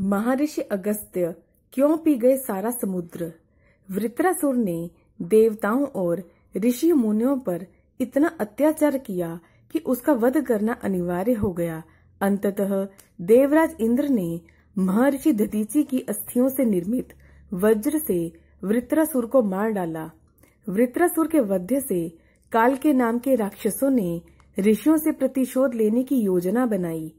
महर्षि अगस्त्य क्यों पी गए सारा समुद्र। वृत्रासुर ने देवताओं और ऋषि मुनियों पर इतना अत्याचार किया कि उसका वध करना अनिवार्य हो गया। अंततः देवराज इंद्र ने महर्षि दधीचि की अस्थियों से निर्मित वज्र से वृत्रासुर को मार डाला। वृत्रासुर के वध से काल के नाम के राक्षसों ने ऋषियों से प्रतिशोध लेने की योजना बनाई।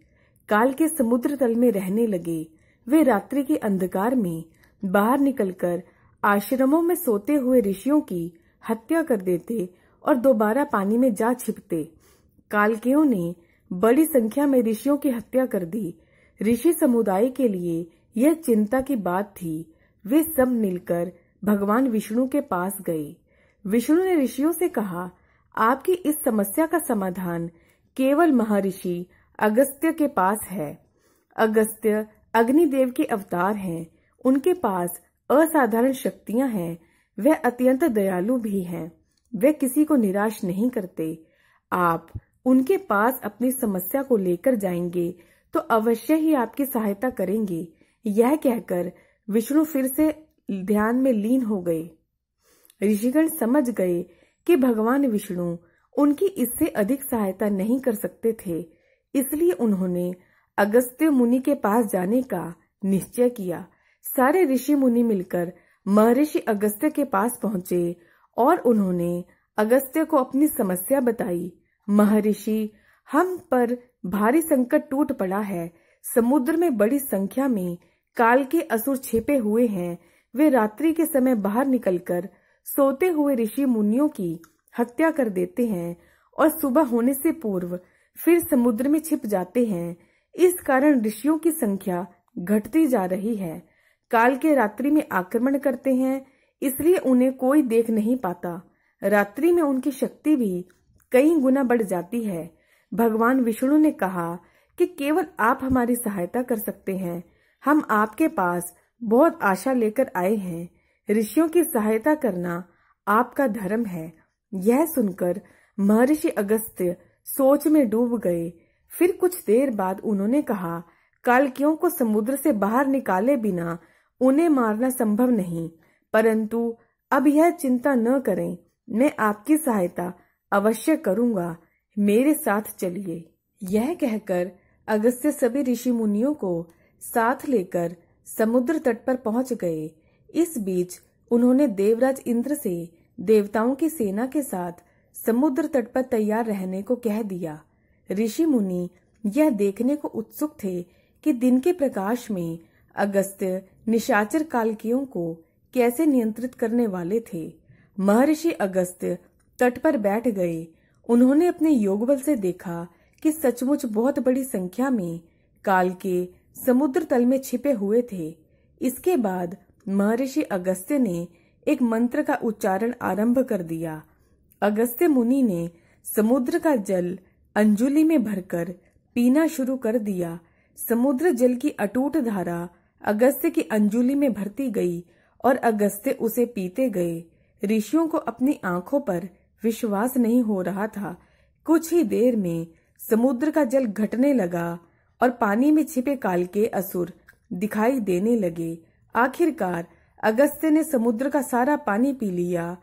काल के समुद्र तल में रहने लगे। वे रात्रि के अंधकार में बाहर निकलकर आश्रमों में सोते हुए ऋषियों की हत्या कर देते और दोबारा पानी में जा छिपते। कालकेयों ने बड़ी संख्या में ऋषियों की हत्या कर दी। ऋषि समुदाय के लिए यह चिंता की बात थी। वे सब मिलकर भगवान विष्णु के पास गए। विष्णु ने ऋषियों से कहा, आपकी इस समस्या का समाधान केवल महर्षि अगस्त्य के पास है। अगस्त्य अग्निदेव के अवतार हैं। उनके पास असाधारण शक्तियां हैं। वह अत्यंत दयालु भी हैं। वे किसी को निराश नहीं करते। आप उनके पास अपनी समस्या को लेकर जाएंगे तो अवश्य ही आपकी सहायता करेंगे। यह कहकर विष्णु फिर से ध्यान में लीन हो गए। ऋषिगण समझ गए कि भगवान विष्णु उनकी इससे अधिक सहायता नहीं कर सकते थे। इसलिए उन्होंने अगस्त्य मुनि के पास जाने का निश्चय किया। सारे ऋषि मुनि मिलकर महर्षि अगस्त्य के पास पहुंचे और उन्होंने अगस्त्य को अपनी समस्या बताई। महर्षि, हम पर भारी संकट टूट पड़ा है। समुद्र में बड़ी संख्या में काल के असुर छिपे हुए हैं। वे रात्रि के समय बाहर निकलकर सोते हुए ऋषि मुनियों की हत्या कर देते हैं और सुबह होने से पूर्व फिर समुद्र में छिप जाते हैं। इस कारण ऋषियों की संख्या घटती जा रही है। काल के रात्रि में आक्रमण करते हैं, इसलिए उन्हें कोई देख नहीं पाता। रात्रि में उनकी शक्ति भी कई गुना बढ़ जाती है। भगवान विष्णु ने कहा कि केवल आप हमारी सहायता कर सकते हैं। हम आपके पास बहुत आशा लेकर आए हैं। ऋषियों की सहायता करना आपका धर्म है। यह सुनकर महर्षि अगस्त्य सोच में डूब गए। फिर कुछ देर बाद उन्होंने कहा, कालकियों को समुद्र से बाहर निकाले बिना उन्हें मारना संभव नहीं, परंतु अब यह चिंता न करें, मैं आपकी सहायता अवश्य करूंगा। मेरे साथ चलिए। यह कहकर अगस्त्य सभी ऋषि मुनियों को साथ लेकर समुद्र तट पर पहुंच गए। इस बीच उन्होंने देवराज इंद्र से देवताओं की सेना के साथ समुद्र तट पर तैयार रहने को कह दिया। ऋषि मुनि यह देखने को उत्सुक थे कि दिन के प्रकाश में अगस्त्य निशाचर कालकियों को कैसे नियंत्रित करने वाले थे। महर्षि अगस्त्य तट पर बैठ गए। उन्होंने अपने योग बल से देखा कि सचमुच बहुत बड़ी संख्या में काल के समुद्र तल में छिपे हुए थे। इसके बाद महर्षि अगस्त्य ने एक मंत्र का उच्चारण आरंभ कर दिया। अगस्त्य मुनि ने समुद्र का जल अंजुलि में भरकर पीना शुरू कर दिया। समुद्र जल की अटूट धारा अगस्त्य की अंजुलि में भरती गई और अगस्त्य उसे पीते गए। ऋषियों को अपनी आंखों पर विश्वास नहीं हो रहा था। कुछ ही देर में समुद्र का जल घटने लगा और पानी में छिपे काल के असुर दिखाई देने लगे। आखिरकार अगस्त्य ने समुद्र का सारा पानी पी लिया।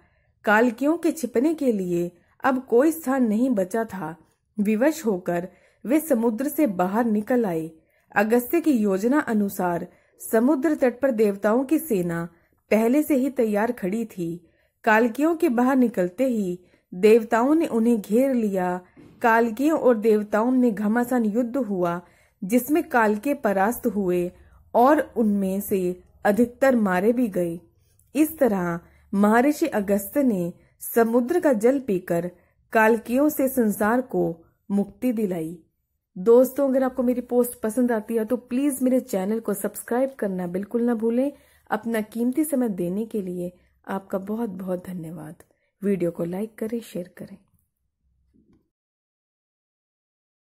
कालकियों के छिपने के लिए अब कोई स्थान नहीं बचा था। विवश होकर वे समुद्र से बाहर निकल आए। अगस्त्य की योजना अनुसार समुद्र तट पर देवताओं की सेना पहले से ही तैयार खड़ी थी। कालकियों के बाहर निकलते ही देवताओं ने उन्हें घेर लिया। कालकियों और देवताओं में घमासान युद्ध हुआ, जिसमें कालके परास्त हुए और उनमें से अधिकतर मारे भी गए। इस तरह महर्षि अगस्त्य ने समुद्र का जल पीकर कालकियों से संसार को मुक्ति दिलाई। दोस्तों, अगर आपको मेरी पोस्ट पसंद आती है तो प्लीज मेरे चैनल को सब्सक्राइब करना बिल्कुल ना भूलें। अपना कीमती समय देने के लिए आपका बहुत बहुत धन्यवाद। वीडियो को लाइक करें, शेयर करें।